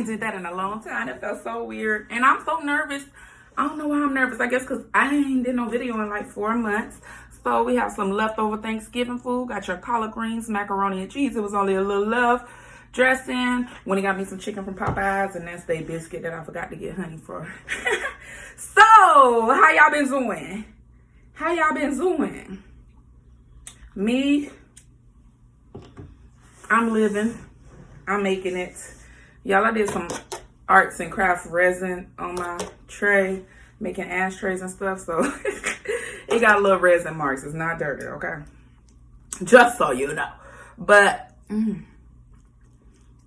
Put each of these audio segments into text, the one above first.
ain't did that in a long time. It felt so weird. And I'm so nervous. I don't know why I'm nervous. I guess because I ain't did no video in like 4 months. So we have some leftover Thanksgiving food. Got your collard greens, macaroni and cheese. It was only a little love. Dressing. When he got me some chicken from Popeyes. And that's their biscuit that I forgot to get honey for. So, how y'all been doing? How y'all been doing? Me, I'm living. I'm making it. Y'all, I did some arts and crafts resin on my tray, making ashtrays and stuff. So it got a little resin marks. It's not dirty, okay? Just so you know. But I'm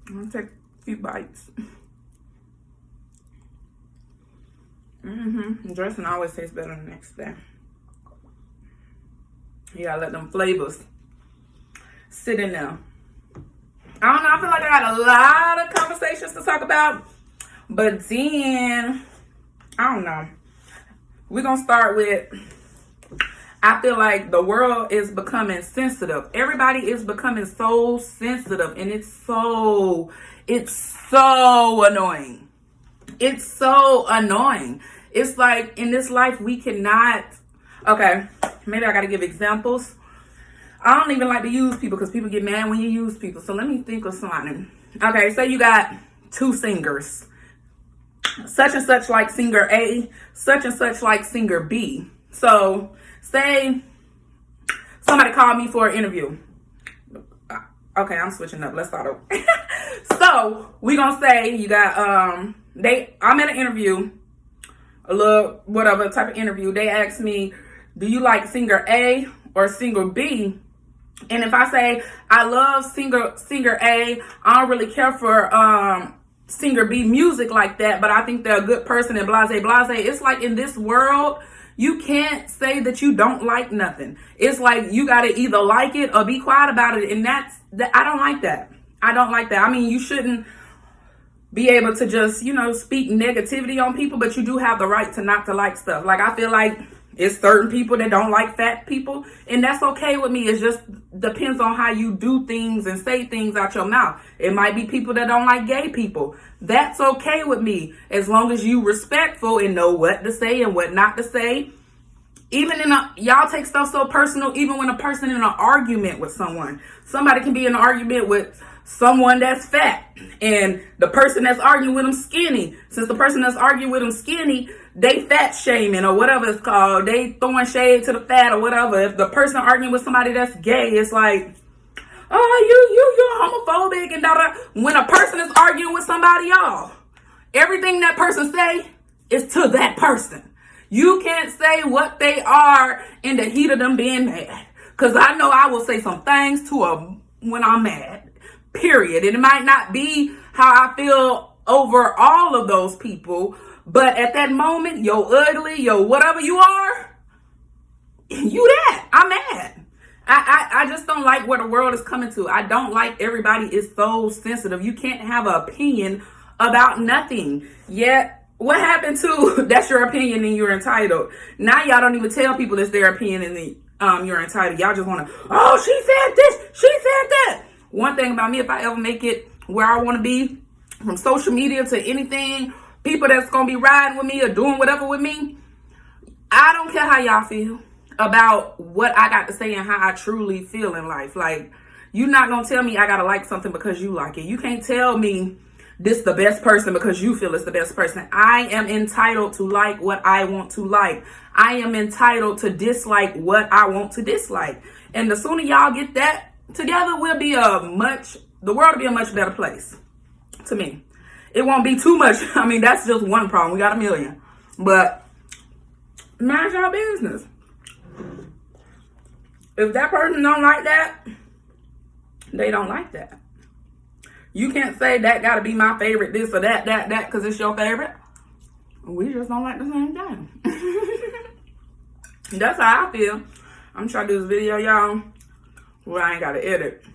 gonna take a few bites. Dressing always tastes better the next day. You gotta let them flavors sit in there. I don't know, I feel like I got a lot of conversations to talk about, but then, I don't know. We're gonna start with, I feel like the world is becoming sensitive. Everybody is becoming so sensitive, and it's so annoying. It's so annoying. It's like, in this life, we cannot, okay, maybe I gotta give examples. I don't even like to use people because people get mad when you use people. So let me think of something. Okay, say you got 2 singers. Such and such like singer A, such and such like singer B. So say somebody called me for an interview. Okay, I'm switching up. Let's start over. So we gonna say you got I'm at an interview, a little whatever type of interview. They asked me, do you like singer A or singer B? And if I say I love singer A, I don't really care for singer B music like that, but I think they're a good person and blase. It's like, in this world, you can't say that you don't like nothing. It's like you gotta either like it or be quiet about it, and I don't like that. I don't like that. I mean, you shouldn't be able to just, speak negativity on people, but you do have the right to not to like stuff. Like, I feel like it's certain people that don't like fat people, and that's okay with me. It just depends on how you do things and say things out your mouth. It might be people that don't like gay people. That's okay with me, as long as you respectful and know what to say and what not to say. Even y'all take stuff so personal, even when a person in an argument with someone. Somebody can be in an argument with someone that's fat, and the person that's arguing with them skinny. Since the person that's arguing with them skinny, they fat shaming or whatever it's called. They throwing shade to the fat or whatever. If the person arguing with somebody that's gay, it's like, oh, you're homophobic and da. When a person is arguing with somebody, y'all, everything that person say is to that person. You can't say what they are in the heat of them being mad. Because I know I will say some things to them when I'm mad. Period. And it might not be how I feel over all of those people, but at that moment, yo ugly, yo whatever you are, you that. I'm mad. I just don't like where the world is coming to. I don't like everybody is so sensitive. You can't have an opinion about nothing. Yet, what happened to that's your opinion and you're entitled? Now y'all don't even tell people it's their opinion and you're entitled. Y'all just want to, oh, she said this, she said that. One thing about me, if I ever make it where I want to be, from social media to anything, people that's going to be riding with me or doing whatever with me, I don't care how y'all feel about what I got to say and how I truly feel in life. Like, you're not going to tell me I got to like something because you like it. You can't tell me this the best person because you feel it's the best person. I am entitled to like what I want to like. I am entitled to dislike what I want to dislike. And the sooner y'all get that together, the world will be a much better place. To me, it won't be too much. I mean, that's just one problem. We got 1 million, but mind your business. If that person don't like that, they don't like that. You can't say that got to be my favorite, this or that, because it's your favorite. We just don't like the same thing. That's how I feel. I'm trying to do this video, y'all, where I ain't got to edit.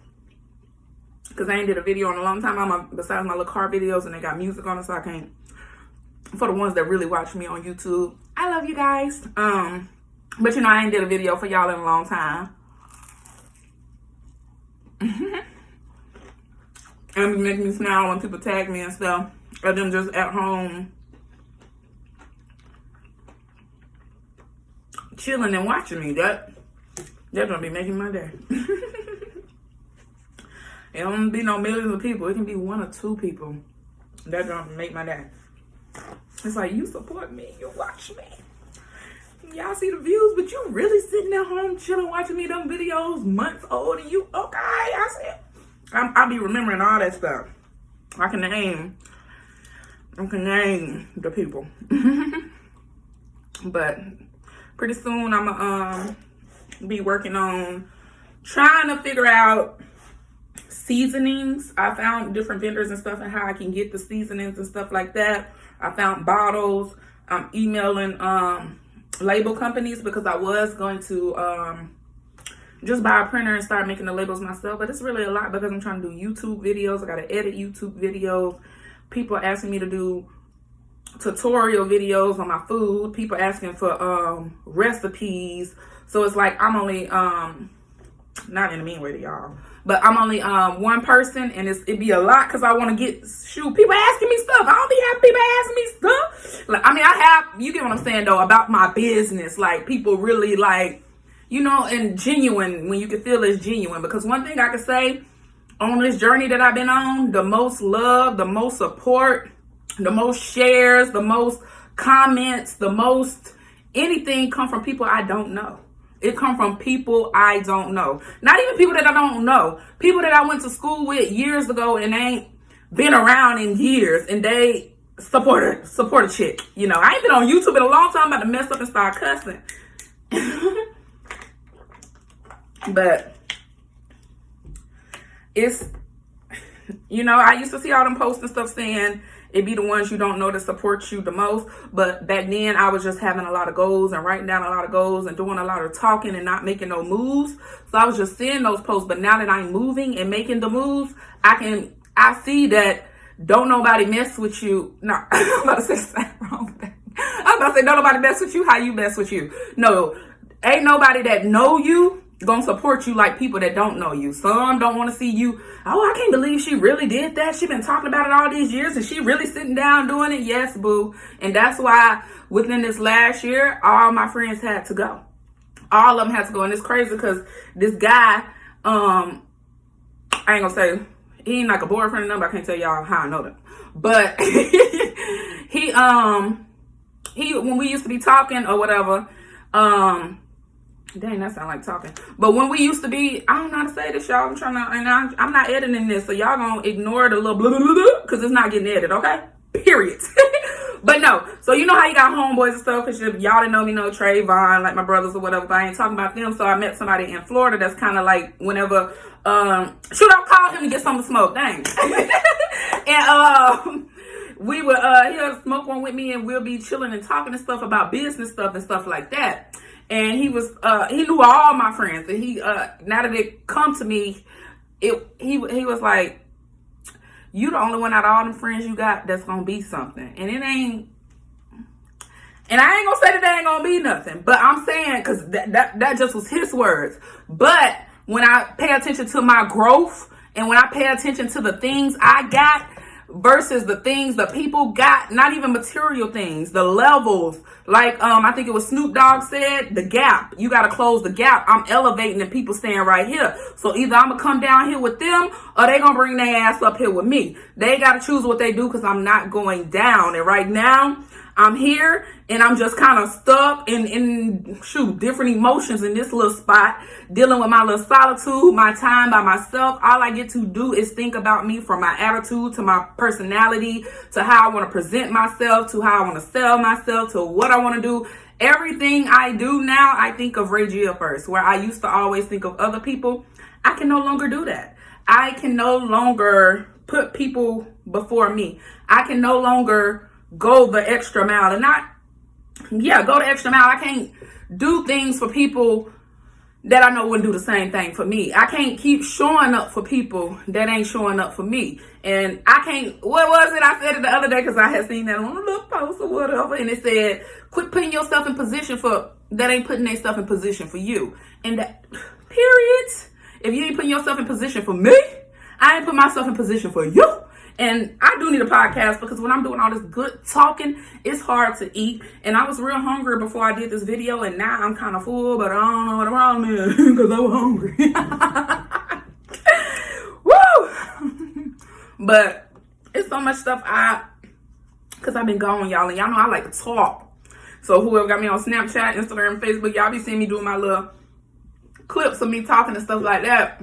Because I ain't did a video in a long time. Besides my little car videos, and they got music on it, so I can't. For the ones that really watch me on YouTube, I love you guys. But I ain't did a video for y'all in a long time. And it makes me smile when people tag me and stuff. of them just at home chilling and watching me. That's gonna be making my day. It don't be no millions of people. It can be 1 or 2 people. That's gonna make my day. It's like, you support me, you watch me. Y'all see the views, but you really sitting at home chilling watching me them videos months old and you okay. I see it. I'll be remembering all that stuff. I can name the people. But pretty soon I'm be working on trying to figure out seasonings. I found different vendors and stuff and how I can get the seasonings and stuff like that. I found bottles. I'm emailing label companies because I was going to just buy a printer and start making the labels myself, but it's really a lot because I'm trying to do YouTube videos. I got to edit YouTube videos. People are asking me to do tutorial videos on my food. People asking for recipes. So it's like I'm only not in a mean way to y'all, but I'm only one person, and it'd be a lot because I want to get people asking me stuff. I don't be having people asking me stuff. Like, I mean, I have, you get what I'm saying though, about my business. Like, people really like, you know, and genuine, when you can feel it's genuine. Because one thing I can say on this journey that I've been on, the most love, the most support, the most shares, the most comments, the most anything come from people I don't know. It come from people I don't know. Not even people that I don't know. People that I went to school with years ago and ain't been around in years, and they support a chick. You know, I ain't been on YouTube in a long time. I'm about to mess up and start cussing. But it's, you know, I used to see all them posts and stuff saying it be the ones you don't know that support you the most. But back then I was just having a lot of goals and writing down a lot of goals and doing a lot of talking and not making no moves. So I was just seeing those posts. But now that I'm moving and making the moves, I see that don't nobody mess with you. No, I'm about to say something wrong. I'm about to say don't nobody mess with you how you mess with you. No, ain't nobody that know you gonna support you like people that don't know you. Some don't want to see you. Oh, I can't believe she really did that. She been talking about it all these years and she really sitting down doing it. Yes, boo. And that's why within this last year, all my friends had to go. All of them had to go. And it's crazy because this guy, I ain't gonna say he ain't like a boyfriend or nothing, but I can't tell y'all how I know that. But he when we used to be talking or whatever, dang, that sound like talking. But when we used to be, I don't know how to say this, y'all. I'm trying to, and I'm not editing this, so y'all gonna ignore the little blah, blah, blah, blah, because it's not getting edited, okay? Period. But no, so you know how you got homeboys and stuff, because y'all didn't know me, no Trayvon, like my brothers or whatever, but I ain't talking about them. So I met somebody in Florida that's kind of like whenever, shoot, I'll call him to get something to smoke, dang. And we would, he'll smoke one with me and we'll be chilling and talking and stuff about business stuff and stuff like that. And he was, he knew all my friends, and he, now that it come to me, he was like, you the only one out of all them friends you got that's gonna be something. And it ain't, and I ain't gonna say that ain't gonna be nothing, but I'm saying, cause that just was his words. But when I pay attention to my growth and when I pay attention to the things I got versus the things the people got, not even material things, the levels, like I think it was Snoop Dogg said, the gap, you got to close the gap. I'm elevating and people staying right here, so either I'm gonna come down here with them or they gonna bring their ass up here with me. They got to choose what they do, because I'm not going down. And right now I'm here and I'm just kind of stuck in different emotions in this little spot, dealing with my little solitude, my time by myself. All I get to do is think about me, from my attitude to my personality to how I want to present myself to how I want to sell myself to what I want to do. Everything I do now, I think of Ray Gia first. Where I used to always think of other people, I can no longer do that. I can no longer put people before me. I can no longer go the extra mile, and go the extra mile. I can't do things for people that I know wouldn't do the same thing for me. I can't keep showing up for people that ain't showing up for me. And I can't, what was it? I said it the other day because I had seen that on a little post or whatever, and it said, quit putting yourself in position for, that ain't putting their stuff in position for you. And that, period. If you ain't putting yourself in position for me, I ain't put myself in position for you. And I do need a podcast because when I'm doing all this good talking, it's hard to eat. And I was real hungry before I did this video, and now I'm kind of full, but I don't know what the problem is because I was hungry. Woo! But it's so much stuff because I've been gone, y'all, and y'all know I like to talk. So whoever got me on Snapchat, Instagram, Facebook, y'all be seeing me doing my little clips of me talking and stuff like that.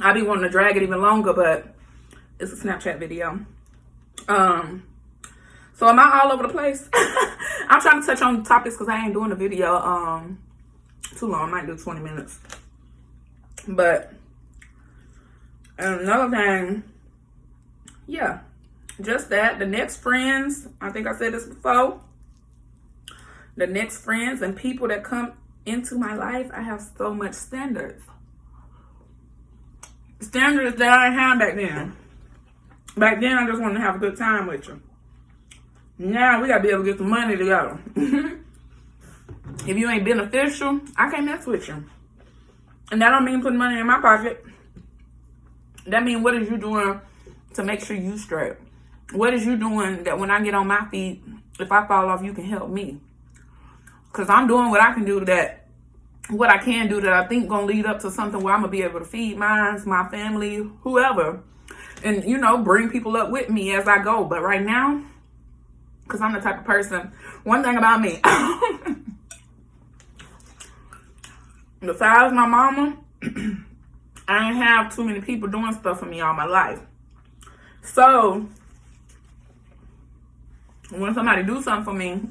I be wanting to drag it even longer, but it's a Snapchat video. So am I all over the place? I'm trying to touch on topics because I ain't doing the video too long. I might do 20 minutes. But another thing, yeah, just that. The next friends, I think I said this before. The next friends and people that come into my life, I have so much standards. Standards that I didn't have back then. Back then, I just wanted to have a good time with you. Now, we got to be able to get some money together. If you ain't beneficial, I can't mess with you. And that don't mean putting money in my pocket. That means what is you doing to make sure you straight? What is you doing that when I get on my feet, if I fall off, you can help me? Because I'm doing what I can do what I can do that I think going to lead up to something where I'm going to be able to feed mine, my family, whoever. And, bring people up with me as I go. But right now, because I'm the type of person, one thing about me, besides my mama, I ain't have too many people doing stuff for me all my life. So, when somebody do something for me,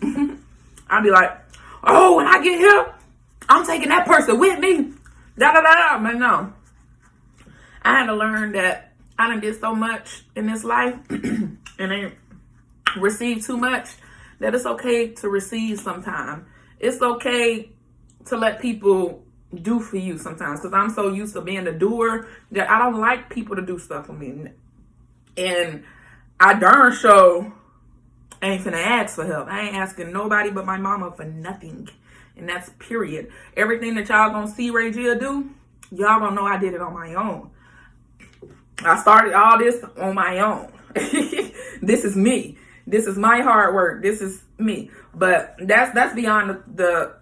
I'll be like, oh, when I get here, I'm taking that person with me. Da-da-da-da. But no. I had to learn that I done did so much in this life and ain't received too much that it's okay to receive sometimes. It's okay to let people do for you sometimes because I'm so used to being a doer that I don't like people to do stuff for me. And I darn sure ain't finna ask for help. I ain't asking nobody but my mama for nothing. And that's period. Everything that y'all gonna see Regia do, y'all gonna know I did it on my own. I started all this on my own. This is me. This is my hard work. This is me. But that's beyond the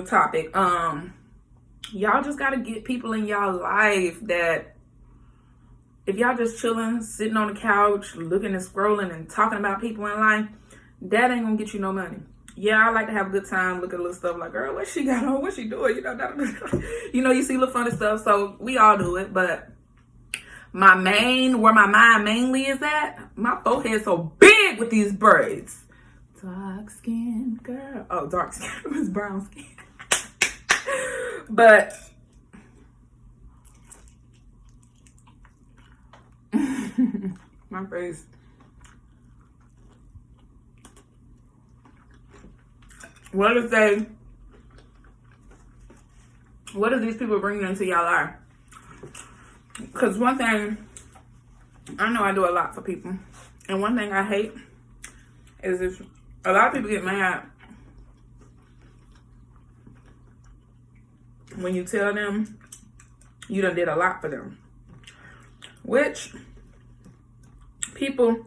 topic. Y'all just gotta get people in y'all life that if y'all just chilling, sitting on the couch, looking and scrolling and talking about people in life, that ain't gonna get you no money. Yeah, I like to have a good time, look at little stuff like, girl, what she got on? What she doing? You see little funny stuff. So we all do it. But where my mind mainly is at, my forehead's so big with these braids. Dark skin girl. Oh, dark skin. It was brown skin. But my face. What is these people bringing into y'all life? Because one thing, I know I do a lot for people. And one thing I hate is if a lot of people get mad when you tell them you done did a lot for them. Which people,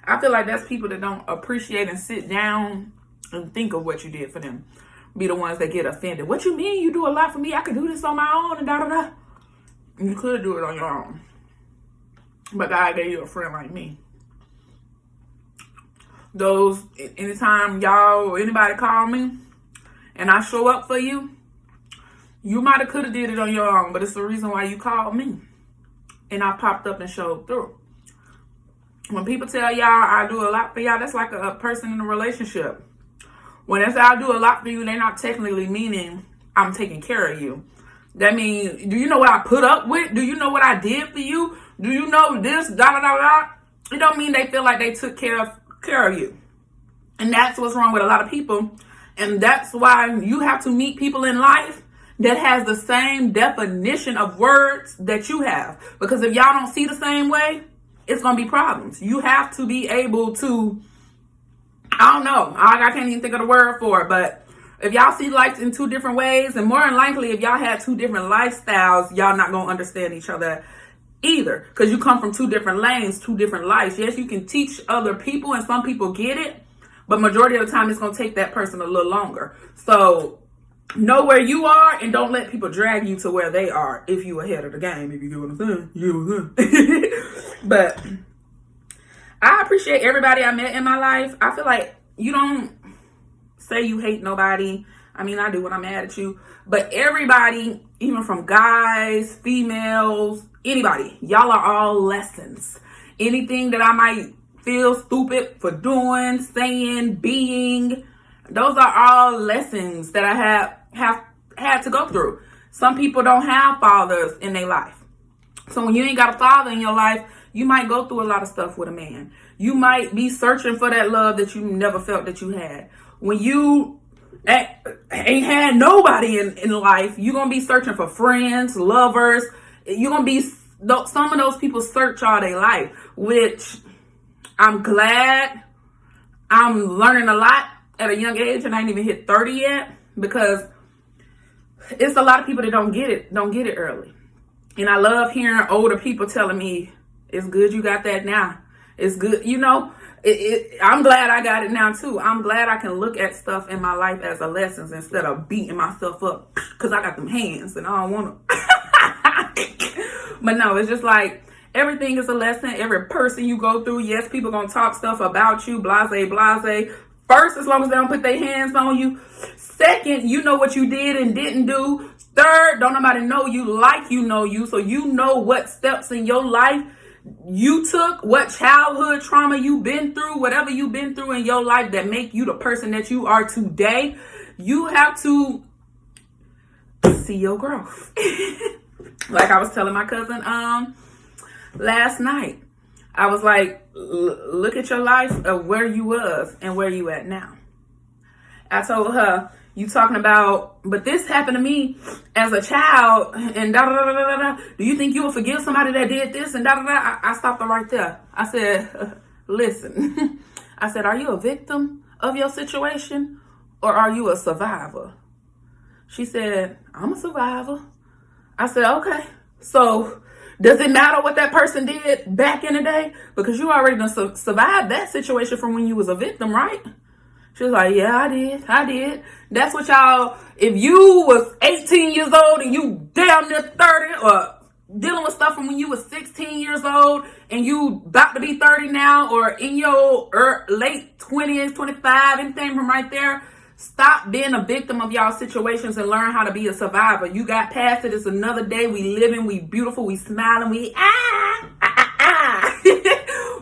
I feel like that's people that don't appreciate and sit down and think of what you did for them. Be the ones that get offended. What you mean? You do a lot for me. I could do this on my own and da-da-da. You could do it on your own. But God gave you a friend like me. Anytime y'all or anybody call me and I show up for you, you might have could have did it on your own, but it's the reason why you called me. And I popped up and showed through. When people tell y'all I do a lot for y'all, that's like a person in a relationship. When they say I do a lot for you, they're not technically meaning I'm taking care of you. That means, do you know what I put up with? Do you know what I did for you? Do you know this? Da da da da. It don't mean they feel like they took care of you. And that's what's wrong with a lot of people. And that's why you have to meet people in life that has the same definition of words that you have. Because if y'all don't see the same way, it's going to be problems. You have to be able to, I don't know. I can't even think of the word for it. But if y'all see life in two different ways, and more than likely, if y'all had two different lifestyles, y'all not going to understand each other either, because you come from two different lanes, two different lives. Yes, you can teach other people, and some people get it, but majority of the time it's going to take that person a little longer. So know where you are, and don't let people drag you to where they are if you ahead of the game, if you get what I'm saying. But I appreciate everybody I met in my life. I feel like you don't say you hate nobody. I mean, I do when I'm mad at you. But everybody, even from guys, females, anybody, y'all are all lessons. Anything that I might feel stupid for doing, saying, being, those are all lessons that I have had to go through. Some people don't have fathers in their life. So when you ain't got a father in your life, you might go through a lot of stuff with a man. You might be searching for that love that you never felt that you had. When you ain't had nobody in life, you're going to be searching for friends, lovers. You're going to be, some of those people search all their life, which I'm glad I'm learning a lot at a young age, and I ain't even hit 30 yet, because it's a lot of people that don't get it early. And I love hearing older people telling me, it's good you got that now. It's good, you know. I'm glad I got it now too. I'm glad I can look at stuff in my life as a lessons instead of beating myself up because I got them hands and I don't want to. But no, it's just like everything is a lesson. Every person you go through, yes, people gonna talk stuff about you, blase. First, as long as they don't put their hands on you. Second, you know what you did and didn't do. Third, don't nobody know you like you know you, so you know what steps in your life you took, what childhood trauma you've been through, whatever you've been through in your life that make you the person that you are today. You have to see your growth. Like I was telling my cousin last night, I was like, look at your life of where you was and where you at now. I told her, you talking about, but this happened to me as a child, and da-da-da-da-da-da. Do you think you will forgive somebody that did this? And da-da-da. I stopped her right there. I said, listen. I said, are you a victim of your situation, or are you a survivor? She said, I'm a survivor. I said, okay. So does it matter what that person did back in the day? Because you already done survived that situation from when you was a victim, right? She was like, yeah, I did. That's what y'all, if you was 18 years old and you damn near 30, or dealing with stuff from when you was 16 years old and you about to be 30 now, or in your late 20s, 25, anything from right there, stop being a victim of y'all situations and learn how to be a survivor. You got past it. It's another day. We living, we beautiful, we smiling, we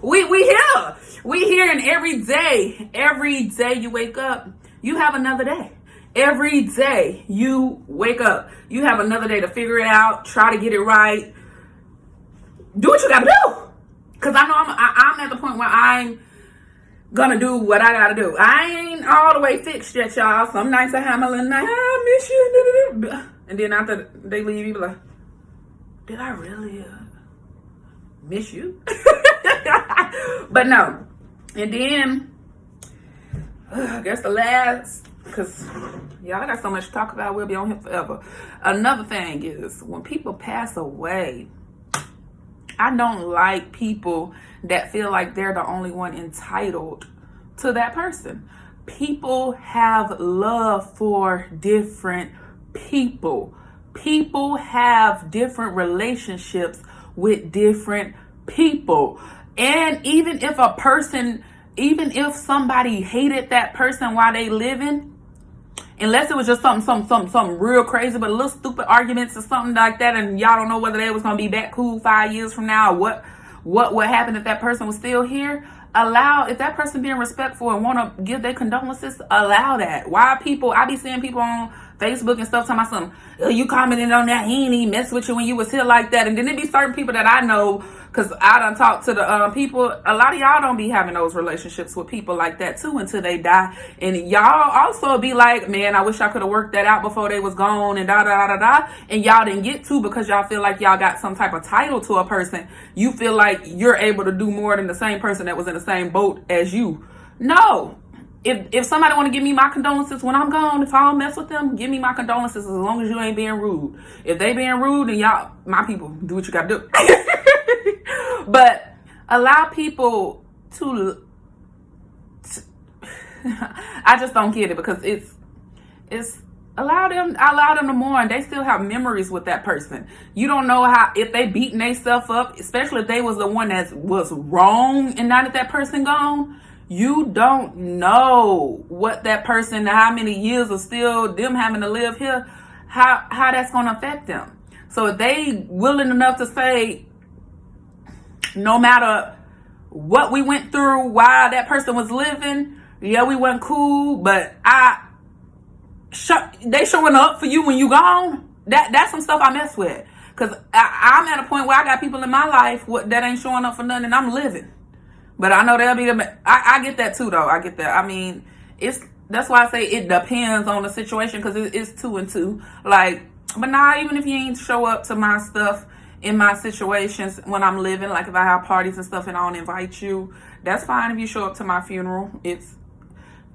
we here. We here, and every day you wake up, you have another day. Every day you wake up, you have another day to figure it out, try to get it right. Do what you gotta do. Because I know I'm at the point where I'm gonna do what I gotta do. I ain't all the way fixed yet, y'all. Some nights I have my little night, I miss you. And then after they leave, you be like, did I really miss you? But no. And then, I guess the last, because y'all got so much to talk about, we'll be on here forever. Another thing is, when people pass away, I don't like people that feel like they're the only one entitled to that person. People have love for different people. People have different relationships with different people. And even if somebody hated that person while they living, unless it was just something real crazy, but a little stupid arguments or something like that, and y'all don't know whether they was gonna be back cool 5 years from now, or what would happen if that person was still here. If that person being respectful and want to give their condolences, allow that. Why people, I be seeing people on Facebook and stuff talking about something, you commented on that, he ain't even mess with you when you was here like that. And then it be certain people that I know, because I done talked to the people, a lot of y'all don't be having those relationships with people like that too until they die. And y'all also be like, man, I wish I could have worked that out before they was gone, and da. And y'all didn't get to because y'all feel like y'all got some type of title to a person. You feel like you're able to do more than the same person that was in the same boat as you. No. if somebody want to give me my condolences when I'm gone, if I don't mess with them, give me my condolences as long as you ain't being rude. If they being rude, then y'all, my people, do what you gotta do. But allow people to I just don't get it, because it's allow them to mourn. They still have memories with that person. You don't know how, if they beating themselves up, especially if they was the one that was wrong, and now that person gone, you don't know what that person, how many years of still them having to live here, how that's going to affect them. So if they willing enough to say, no matter what we went through while that person was living, yeah, we weren't cool, but they showing up for you when you gone. That's some stuff I mess with, because I'm at a point where I got people in my life that ain't showing up for nothing, and I'm living. But I know they'll be. I get that too, though. I get that. I mean, that's why I say it depends on the situation, because it's 2 and 2. Like, but nah, even if you ain't show up to my stuff in my situations when I'm living, like if I have parties and stuff and I don't invite you, that's fine if you show up to my funeral. It's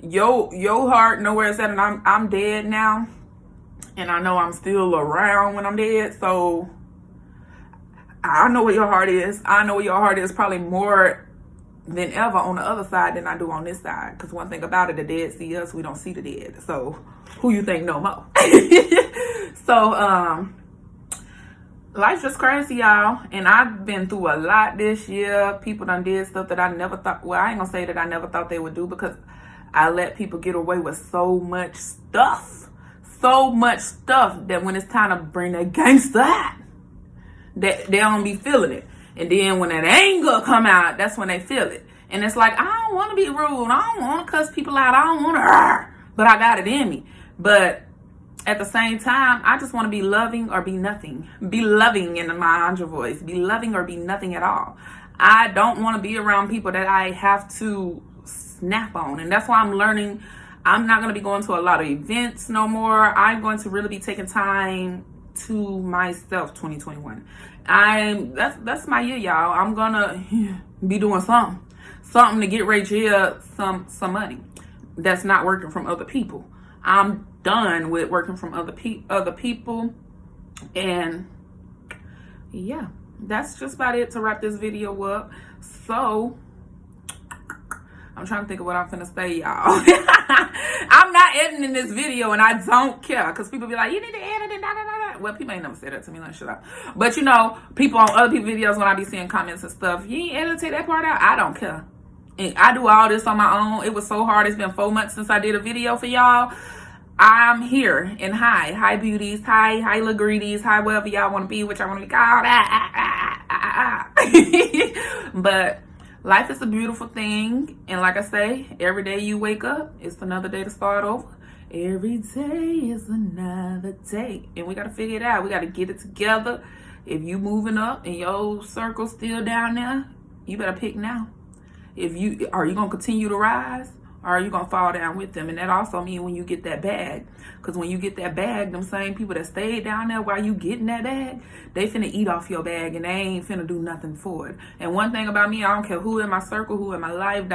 your heart know where it's at, and I'm dead now, and I know I'm still around when I'm dead. So I know where your heart is. I know where your heart is probably more than ever on the other side than I do on this side. Because one thing about it, the dead see us, we don't see the dead. So who you think no more? So life's just crazy, y'all, and I've been through a lot this year. People done did stuff that I never thought, well, I ain't gonna say that I never thought they would do, because I let people get away with so much stuff that when it's time to bring that gangster out, they don't be feeling it. And then when that anger come out, that's when they feel it. And it's like, I don't want to be rude. I don't want to cuss people out. I don't want to, but I got it in me. But at the same time, I just want to be loving or be nothing. Be loving in my Andra voice. Be loving or be nothing at all. I don't want to be around people that I have to snap on. And that's why I'm learning. I'm not going to be going to a lot of events no more. I'm going to really be taking time to myself 2021. That's my year, y'all. I'm gonna be doing something to get Rachel some money that's not working from other people. I'm done with working from other people, and yeah, that's just about it to wrap this video up. So I'm trying to think of what I'm finna say, y'all. I'm not editing this video, and I don't care, because people be like, you need to edit it, Well, people ain't never said that to me, like, shut up. But you know, people on other people's videos, when I be seeing comments and stuff, you ain't edit, take that part out. I don't care. And I do all this on my own. It was so hard. It's been 4 months since I did a video for y'all. I'm here, and hi beauties, hi LaGreedies, hi wherever y'all want to be, which I want to be called. But life is a beautiful thing, and like I say, every day you wake up, it's another day to start over. Every day is another day, and we got to figure it out. We got to get it together. If you moving up and your circle's still down there, you better pick now. Are you gonna continue to rise, or are you gonna fall down with them? And that also means when you get that bag, because when you get that bag, them same people that stayed down there while you getting that bag, they finna eat off your bag, and they ain't finna do nothing for it. And one thing about me, I don't care who in my circle, who in my life, you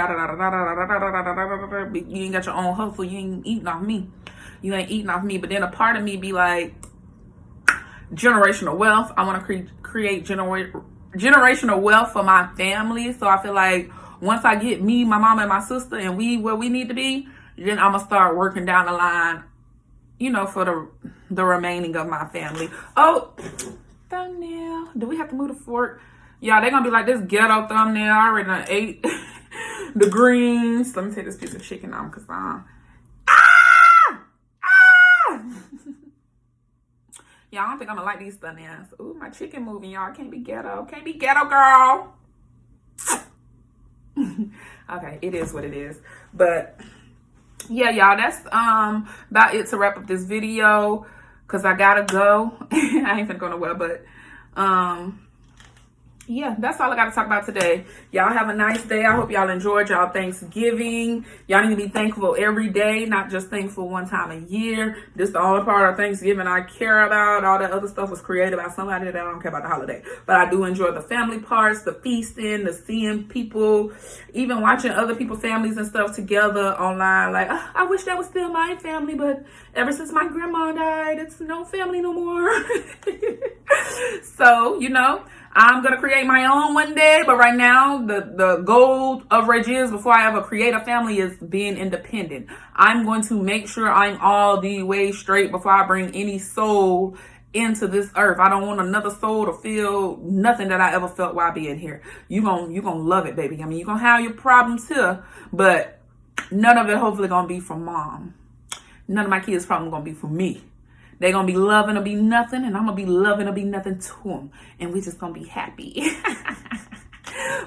ain't got your own hustle, you ain't eating off me. You ain't eating off me. But then a part of me be like, generational wealth. I want to create generational wealth for my family. So I feel like once I get me, my mama, and my sister, and we where we need to be, then I'm gonna start working down the line, you know, for the remaining of my family. Oh, thumbnail. Do we have to move the fork? Y'all, they're gonna be like, this ghetto thumbnail. I already done ate the greens. Let me take this piece of chicken out, because y'all, I don't think I'm gonna like these thumbnails. Ooh, my chicken moving, y'all. Can't be ghetto. Can't be ghetto, girl. Okay, it is what it is. But yeah, y'all, that's about it to wrap up this video, because I gotta go. I ain't finna go nowhere, but yeah, that's all I got to talk about today. Y'all have a nice day. I hope y'all enjoyed y'all Thanksgiving. Y'all need to be thankful every day, not just thankful one time a year. This is the only part of Thanksgiving I care about. All that other stuff was created by somebody that I don't care about the holiday. But I do enjoy the family parts, the feasting, the seeing people, even watching other people's families and stuff together online. Like, I wish that was still my family, but ever since my grandma died, it's no family no more. So, I'm going to create my own one day, but right now, the goal of Regia's before I ever create a family is being independent. I'm going to make sure I'm all the way straight before I bring any soul into this earth. I don't want another soul to feel nothing that I ever felt while being here. You gonna love it, baby. I mean, you're going to have your problems here, but none of it hopefully going to be from mom. None of my kids' probably going to be from me. They're going to be loving to be nothing, and I'm going to be loving to be nothing to them. And we're just going to be happy.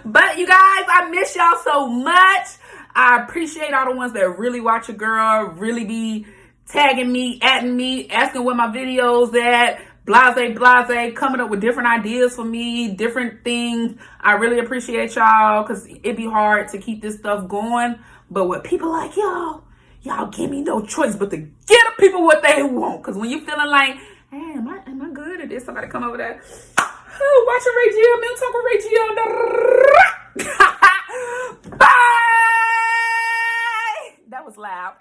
But you guys, I miss y'all so much. I appreciate all the ones that really watch your girl, really be tagging me, atting me, asking where my videos at, blase, coming up with different ideas for me, different things. I really appreciate y'all because it'd be hard to keep this stuff going. But with people like y'all give me no choice but to give people what they want. Because when you're feeling like, hey, am I good at this? Somebody come over there. Oh, watching Regia, Milk Talk with Regia. Bye. That was loud.